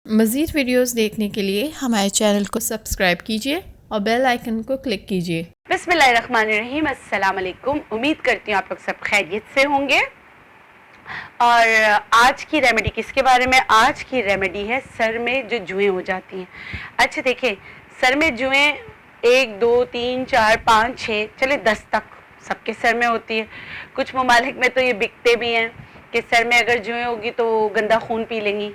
मज़ीद वीडियोस देखने के लिए हमारे चैनल को सब्सक्राइब कीजिए और बेल आइकन को क्लिक कीजिए। बिस्मिल्लाहिर्रहमानिर्रहीम, अस्सलाम वालेकुम। उम्मीद करती हूँ आप लोग सब खैरियत से होंगे। और आज की रेमेडी किसके बारे में? आज की रेमेडी है सर में जो जुएं हो जाती हैं। अच्छा देखिए, सर में जुएं 1 2 3 4 5 6 चले 10 तक सबके सर में होती है। कुछ ममालिक में तो ये बिकते भी हैं कि सर में अगर जुएं होगी तो गंदा खून पी लेंगी।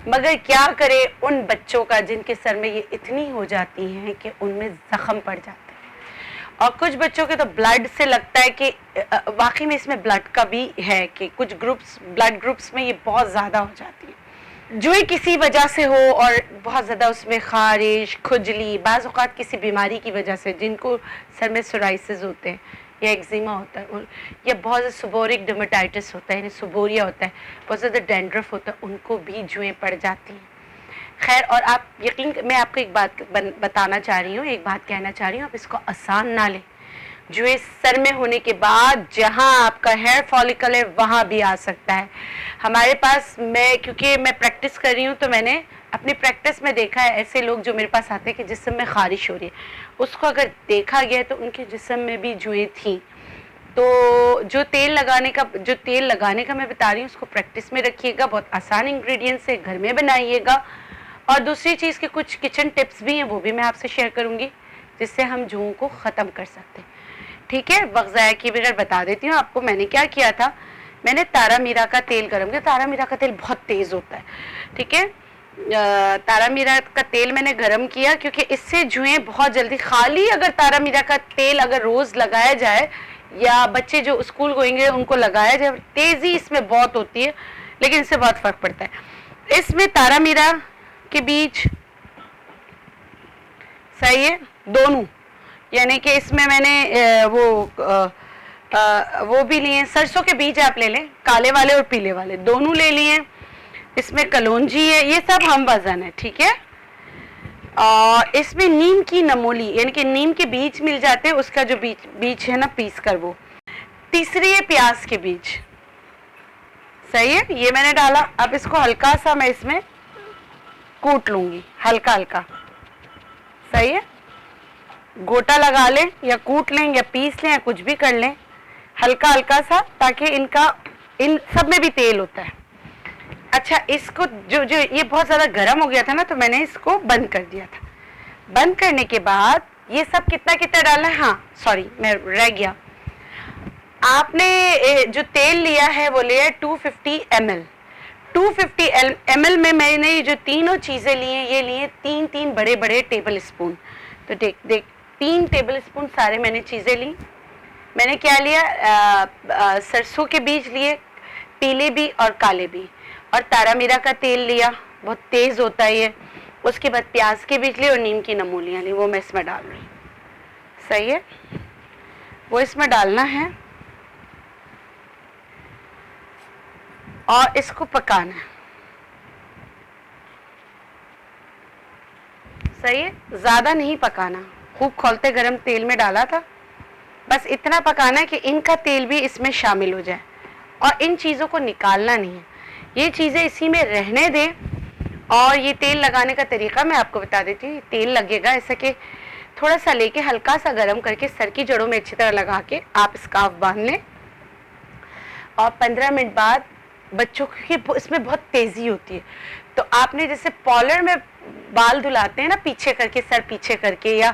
मगर क्या करे उन बच्चों का जिनके सर में ये इतनी हो जाती हैं कि उनमें जख्म पड़ जाते हैं। और कुछ बच्चों के तो ब्लड से लगता है कि वाकई में इसमें ब्लड का भी है कि कुछ ग्रुप्स ब्लड ग्रुप्स में ये बहुत ज़्यादा हो जाती है। जो किसी वजह से हो और बहुत ज़्यादा उसमें खारिश, खुजली, बाज़ औक़ात किसी बीमारी की वजह से, जिनको सर में सोराइसिस होते हैं या एक्जिमा होता है या बहुत ज़्यादा सुबोरिक डर्मेटाइटिस होता है, यानी सुबोरिया होता है, बहुत ज़्यादा डैंड्रफ होता है, उनको भी जुएं पड़ जाती हैं। खैर, और आप यकीन, मैं आपको एक बात बताना चाह रही हूँ, एक बात कहना चाह रही हूँ, आप इसको आसान ना लें। जुएं सर में होने के बाद जहाँ आपका हेयर फॉलिकल है वहाँ भी आ सकता है। हमारे पास, क्योंकि मैं प्रैक्टिस कर रही हूँ तो मैंने अपनी प्रैक्टिस में देखा है ऐसे लोग जो मेरे पास आते हैं कि जिस्म में खारिश हो रही है, उसको अगर देखा गया तो उनके जिस्म में भी जुएं थी। तो जो तेल लगाने का मैं बता रही हूँ उसको प्रैक्टिस में रखिएगा। बहुत आसान इंग्रेडिएंट्स है, घर में बनाइएगा। और दूसरी चीज़ के कुछ किचन टिप्स भी हैं, वो भी मैं आपसे शेयर करूंगी जिससे हम जुओं को ख़त्म कर सकते हैं। ठीक है, वक्त ज़ाया किए बगैर बता देती हूँ आपको मैंने क्या किया था। मैंने तारा मीरा का तेल गर्म किया। तारा मीरा का तेल बहुत तेज़ होता है, ठीक है। तारा मीरा का तेल मैंने गर्म किया क्योंकि इससे जुएं बहुत जल्दी, खाली अगर तारा मीरा का तेल अगर रोज़ लगाया जाए या बच्चे जो स्कूल गोएंगे उनको लगाया जाए, तेज़ी इसमें बहुत होती है लेकिन इससे बहुत फ़र्क पड़ता है। इसमें तारा मीरा के बीज सही है दोनों, यानी कि इसमें मैंने वो भी लिए, सरसों के बीज आप ले लें, काले वाले और पीले वाले दोनों ले लिए। इसमें कलौंजी है, ये सब हम वजन है, ठीक है। और इसमें नीम की नमोली, यानी कि नीम के बीज मिल जाते हैं, उसका जो बीज है ना पीस कर वो। तीसरी है प्याज के बीज, सही है, ये मैंने डाला। अब इसको हल्का सा मैं इसमें कूट लूंगी, हल्का हल्का, सही है। गोटा लगा लें या कूट लें या पीस लें या कुछ भी कर लें, हल्का हल्का सा, ताकि इन सब में भी तेल होता है। अच्छा, इसको जो ये बहुत ज़्यादा गर्म हो गया था ना, तो मैंने इसको बंद कर दिया था। बंद करने के बाद ये सब कितना कितना डालना है, हाँ सॉरी मैं रह गया। आपने जो तेल लिया है वो लिया है 250 ml। 250 ml में मैंने ये जो तीनों चीज़ें ली हैं, ये लिए 3 बड़े बड़े टेबल स्पून। तो देख 3 टेबल स्पून सारे मैंने चीज़ें ली। मैंने क्या लिया, सरसों के बीज लिए, पीले भी और काले भी, और तारा मीरा का तेल लिया, बहुत तेज़ होता है ये। उसके बाद प्याज के बीज लिए और नीम की नमूलियाँ ली, वो मैं इसमें डाल रही हूँ, सही है। वो इसमें डालना है और इसको पकाना है, सही है। ज़्यादा नहीं पकाना, खूब खौलते गरम तेल में डाला था, बस इतना पकाना है कि इनका तेल भी इसमें शामिल हो जाए और इन चीज़ों को निकालना नहीं है, ये चीज़ें इसी में रहने दें। और ये तेल लगाने का तरीका मैं आपको बता देती हूँ। तेल लगेगा ऐसा कि थोड़ा सा लेके हल्का सा गर्म करके सर की जड़ों में अच्छी तरह लगा के आप स्कार्फ बांध लें। और 15 मिनट बाद बच्चों की इसमें बहुत तेज़ी होती है, तो आपने जैसे पॉलर में बाल धुलाते हैं ना, पीछे करके, सर पीछे करके, या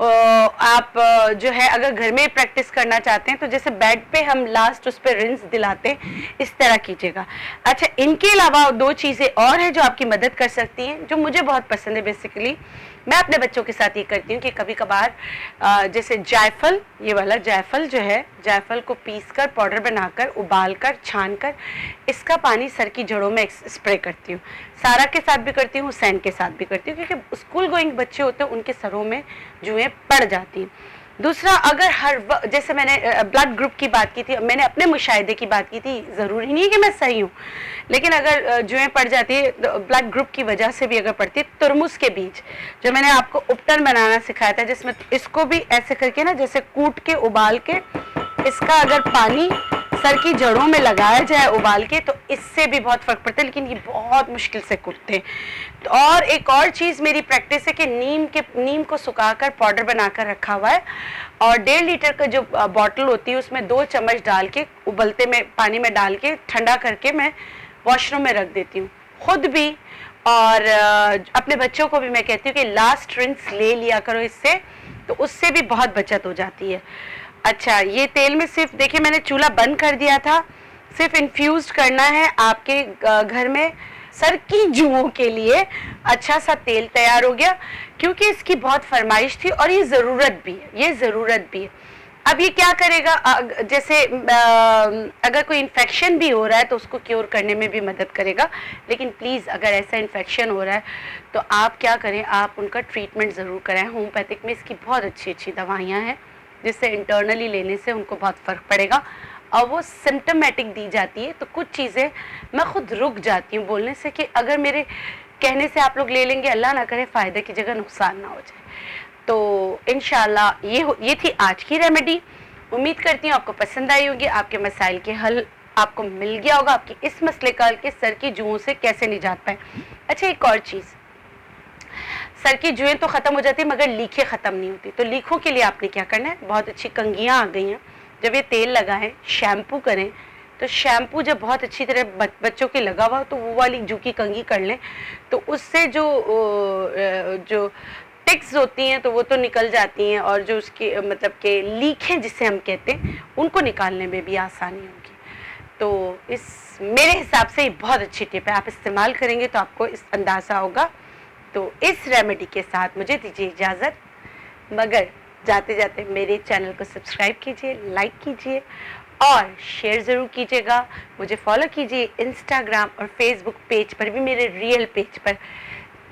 आप जो है अगर घर में प्रैक्टिस करना चाहते हैं तो जैसे बेड पे हम लास्ट उस पर रिंस दिलाते हैं, इस तरह कीजिएगा। अच्छा, इनके अलावा 2 चीज़ें और हैं जो आपकी मदद कर सकती हैं, जो मुझे बहुत पसंद है। बेसिकली मैं अपने बच्चों के साथ ये करती हूँ कि कभी कभार जैसे जायफल, ये वाला जायफल जो है, जायफल को पीसकर पाउडर बनाकर उबालकर छानकर इसका पानी सर की जड़ों में स्प्रे करती हूँ। सारा के साथ भी करती हूँ, हुसैन के साथ भी करती हूँ, क्योंकि स्कूल गोइंग बच्चे होते हैं, उनके सरों में जुएं पड़ जाती हैं। दूसरा, अगर जैसे मैंने ब्लड ग्रुप की बात की थी, मैंने अपने मुशाहिदे की बात की थी, ज़रूरी नहीं है कि मैं सही हूँ, लेकिन अगर जुएं पड़ जाती है ब्लड ग्रुप की वजह से भी अगर पड़ती है, तुरमुज के बीज जो मैंने आपको उपटन बनाना सिखाया था, जिसमें इसको भी ऐसे करके ना, जैसे कूट के उबाल के इसका अगर पानी सर की जड़ों में लगाया जाए उबाल के, तो इससे भी बहुत फर्क पड़ता है, लेकिन ये बहुत मुश्किल से कुटते हैं। तो और एक और चीज़ मेरी प्रैक्टिस है कि नीम को सुखाकर पाउडर बनाकर रखा हुआ है, और 1.5 लीटर का जो बॉटल होती है उसमें 2 चम्मच डाल के उबलते में पानी में डाल के ठंडा करके मैं वॉशरूम में रख देती हूँ, खुद भी और अपने बच्चों को भी मैं कहती हूँ कि लास्ट रिंस ले लिया करो इससे, तो उससे भी बहुत बचत हो जाती है। अच्छा, ये तेल में सिर्फ देखिए मैंने चूल्हा बंद कर दिया था, सिर्फ इन्फ्यूज करना है आपके घर में। सर की जुओं के लिए अच्छा सा तेल तैयार हो गया, क्योंकि इसकी बहुत फरमाइश थी और ये ज़रूरत भी है, ये ज़रूरत भी है। अब ये क्या करेगा, जैसे अगर कोई इन्फेक्शन भी हो रहा है तो उसको क्योर करने में भी मदद करेगा, लेकिन प्लीज़ अगर ऐसा इन्फेक्शन हो रहा है तो आप क्या करें, आप उनका ट्रीटमेंट ज़रूर कराएं। होम्योपैथिक में इसकी बहुत अच्छी अच्छी दवाइयाँ हैं जिससे इंटरनली लेने से उनको बहुत फ़र्क पड़ेगा, और वो सिम्टमेटिक दी जाती है। तो कुछ चीज़ें मैं खुद रुक जाती हूँ बोलने से कि अगर मेरे कहने से आप लोग ले लेंगे, अल्लाह ना करे फ़ायदे की जगह नुकसान ना हो जाए। तो इंशाल्लाह ये थी आज की रेमेडी। उम्मीद करती हूँ आपको पसंद आई होगी, आपके मसाइल के हल आपको मिल गया होगा, आपकी इस मसले का हल के सर की जुओं से कैसे निजात पाए। अच्छा, एक और चीज़, सर की जुएं तो ख़त्म हो जाती है मगर लीखें ख़त्म नहीं होती। तो लीखों के लिए आपने क्या करना है, बहुत अच्छी कंघियाँ आ गई हैं, जब ये तेल लगाएं, शैम्पू करें, तो शैम्पू जब बहुत अच्छी तरह बच्चों के लगा हुआ तो वो वाली जू की कंघी कर लें, तो उससे जो टिक्स होती हैं तो वो तो निकल जाती हैं, और जो उसकी मतलब के लीखें जिसे हम कहते हैं उनको निकालने में भी आसानी होगी। तो इस मेरे हिसाब से ये बहुत अच्छी टिप है, आप इस्तेमाल करेंगे तो आपको इस अंदाज़ा होगा। तो इस रेमेडी के साथ मुझे दीजिए इजाज़त, मगर जाते जाते मेरे चैनल को सब्सक्राइब कीजिए, लाइक कीजिए और शेयर ज़रूर कीजिएगा। मुझे फॉलो कीजिए इंस्टाग्राम और फेसबुक पेज पर भी, मेरे रियल पेज पर,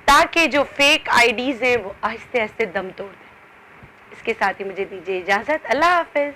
ताकि जो फेक आईडीज़ हैं वो आहिस्ते आहिस्ते दम तोड़ दें। इसके साथ ही मुझे दीजिए इजाज़त, अल्लाह हाफ़िज़।